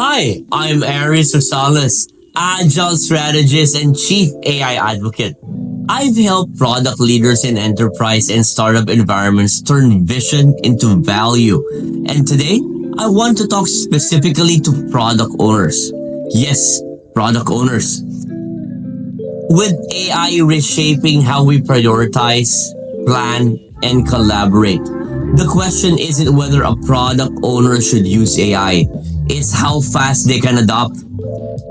Hi, I'm Rosales, Agile Strategist and Chief AI Advocate. I've helped product leaders in enterprise and startup environments turn vision into value. And today, I want to talk specifically to product owners. Yes, product owners. With AI reshaping how we prioritize, plan, and collaborate, the question isn't whether a product owner should use AI, it's how fast they can adopt.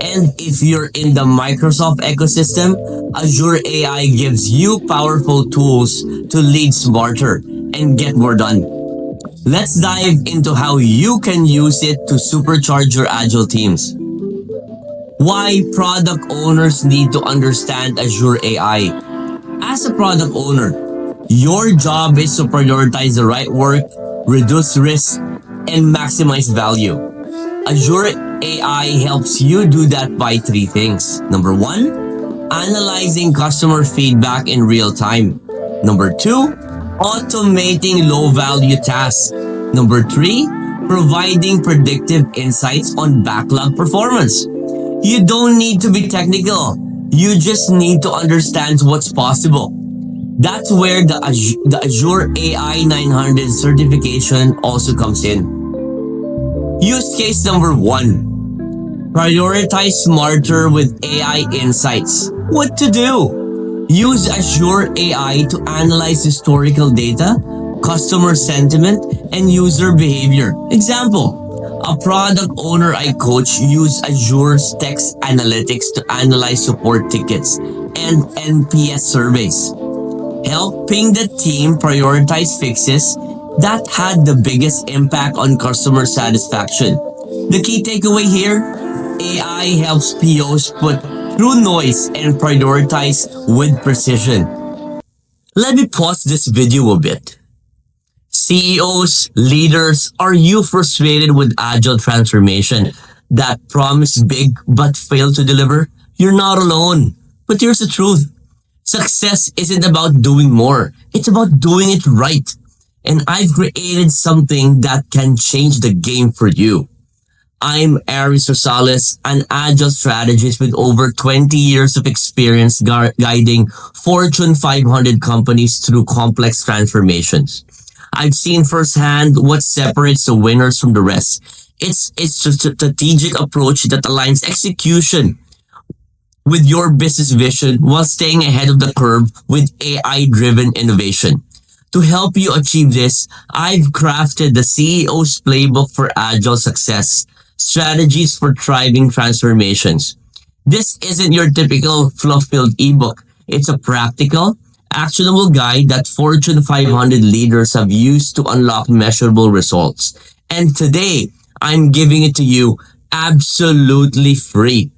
And if you're in the Microsoft ecosystem, Azure AI gives you powerful tools to lead smarter and get more done. Let's dive into how you can use it to supercharge your agile teams. Why product owners need to understand Azure AI. As a product owner, your job is to prioritize the right work, reduce risk, and maximize value. Azure AI helps you do that by three things. Number one, analyzing customer feedback in real time. Number two, automating low value tasks. Number three, providing predictive insights on backlog performance. You don't need to be technical. You just need to understand what's possible. That's where the Azure AI 900 certification also comes in. Use case number one. Prioritize smarter with AI insights. What to do? Use Azure AI to analyze historical data, customer sentiment, and user behavior. Example, a product owner I coach used Azure's text analytics to analyze support tickets and NPS surveys, helping the team prioritize fixes that had the biggest impact on customer satisfaction. The key takeaway here, AI helps POs put through noise and prioritize with precision. Let me pause this video a bit. CEOs, leaders, are you frustrated with agile transformation that promise big but fail to deliver? You're not alone. But here's the truth. Success isn't about doing more. It's about doing it right. And I've created something that can change the game for you. I'm Rosales, an agile strategist with over 20 years of experience guiding Fortune 500 companies through complex transformations. I've seen firsthand what separates the winners from the rest. It's a strategic approach that aligns execution with your business vision while staying ahead of the curve with AI-driven innovation. To help you achieve this, I've crafted the CEO's Playbook for Agile Success, Strategies for Thriving Transformations. This isn't your typical fluff-filled ebook. It's a practical, actionable guide that Fortune 500 leaders have used to unlock measurable results. And today, I'm giving it to you absolutely free.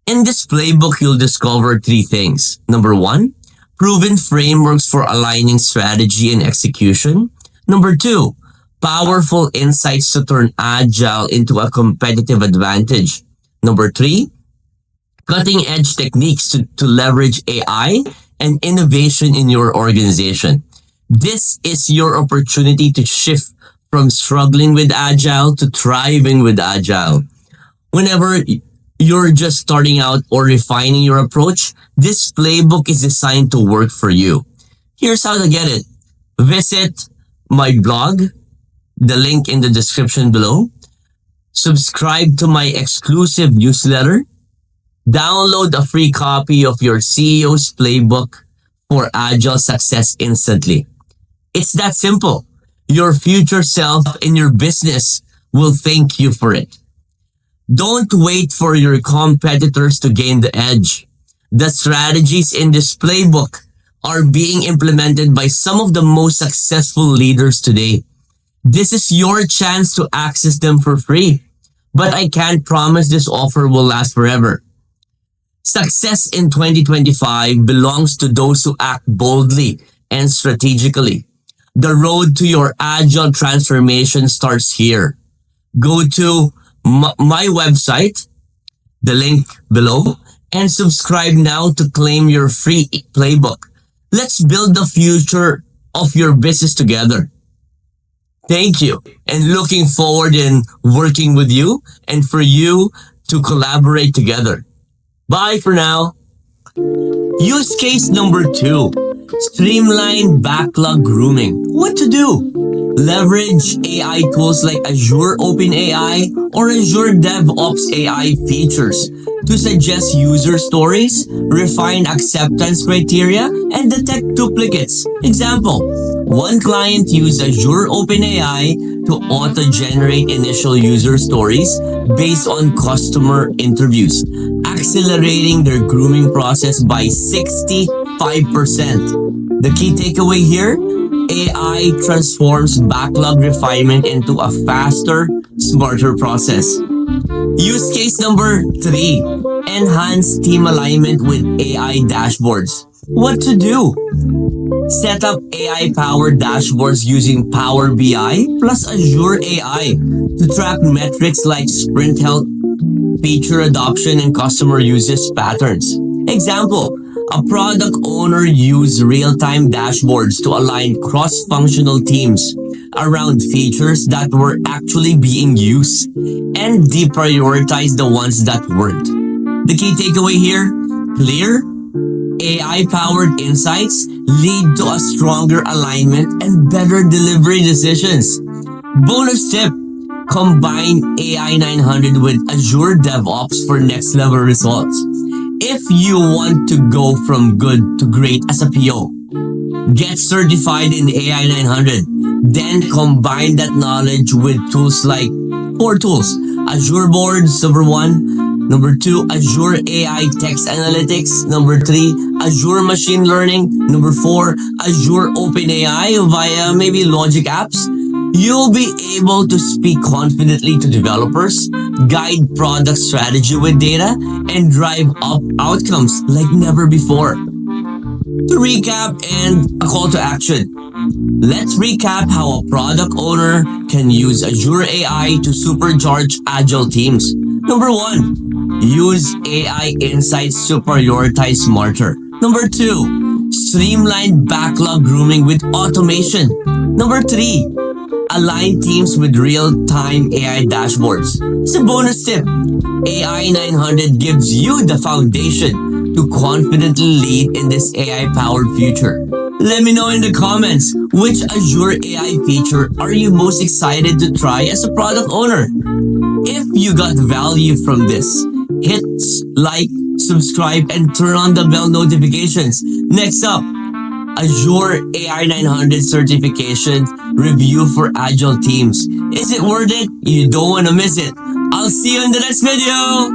In this playbook, you'll discover three things. Number one, proven frameworks for aligning strategy and execution. Number two, powerful insights to turn agile into a competitive advantage. Number three, cutting edge techniques to leverage AI and innovation in your organization. This is your opportunity to shift from struggling with agile to thriving with agile. Whenever you're just starting out or refining your approach, this playbook is designed to work for you. Here's how to get it. Visit my blog, the link in the description below. Subscribe to my exclusive newsletter. Download a free copy of your CEO's Playbook for Agile Success instantly. It's that simple. Your future self and your business will thank you for it. Don't wait for your competitors to gain the edge. The strategies in this playbook are being implemented by some of the most successful leaders today. This is your chance to access them for free. But I can't promise this offer will last forever. Success in 2025 belongs to those who act boldly and strategically. The road to your agile transformation starts here. Go to my website, the link below, and subscribe now to claim your free playbook. Let's build the future of your business together. Thank you. And looking forward in working with you and for you to collaborate together. Bye for now. Use case number 2. Streamline backlog grooming. What to do? Leverage AI tools like Azure OpenAI or Azure DevOps AI features to suggest user stories, refine acceptance criteria, and detect duplicates. Example, one client used Azure OpenAI to auto-generate initial user stories based on customer interviews, accelerating their grooming process by 65%. The key takeaway here, AI transforms backlog refinement into a faster, smarter process. Use case number 3, enhance team alignment with AI dashboards. What to do? Set up AI-powered dashboards using Power BI plus Azure AI to track metrics like sprint health, feature adoption, and customer usage patterns. Example, a product owner used real-time dashboards to align cross-functional teams around features that were actually being used and deprioritize the ones that weren't. The key takeaway here, clear, AI-powered insights lead to a stronger alignment and better delivery decisions. Bonus tip, combine AI 900 with Azure DevOps for next level results. If you want to go from good to great as a PO, get certified in AI 900. Then combine that knowledge with tools like 4 tools. Azure Boards, number 1. Number 2, Azure AI Text Analytics. Number 3, Azure Machine Learning. Number 4, Azure OpenAI via maybe Logic Apps. You'll be able to speak confidently to developers, guide product strategy with data, and drive up outcomes like never before. To recap and a call to action. Let's recap how a product owner can use Azure AI to supercharge agile teams. Number 1, use AI insights to prioritize smarter. Number 2, streamline backlog grooming with automation. Number 3, align teams with real-time AI dashboards. It's a bonus tip. AI 900 gives you the foundation to confidently lead in this AI-powered future. Let me know in the comments, which Azure AI feature are you most excited to try as a product owner? If you got value from this, hit like, subscribe, and turn on the bell notifications. Next up, Azure AI 900 certification review for agile teams. Is it worth it? You don't want to miss it. I'll see you in the next video.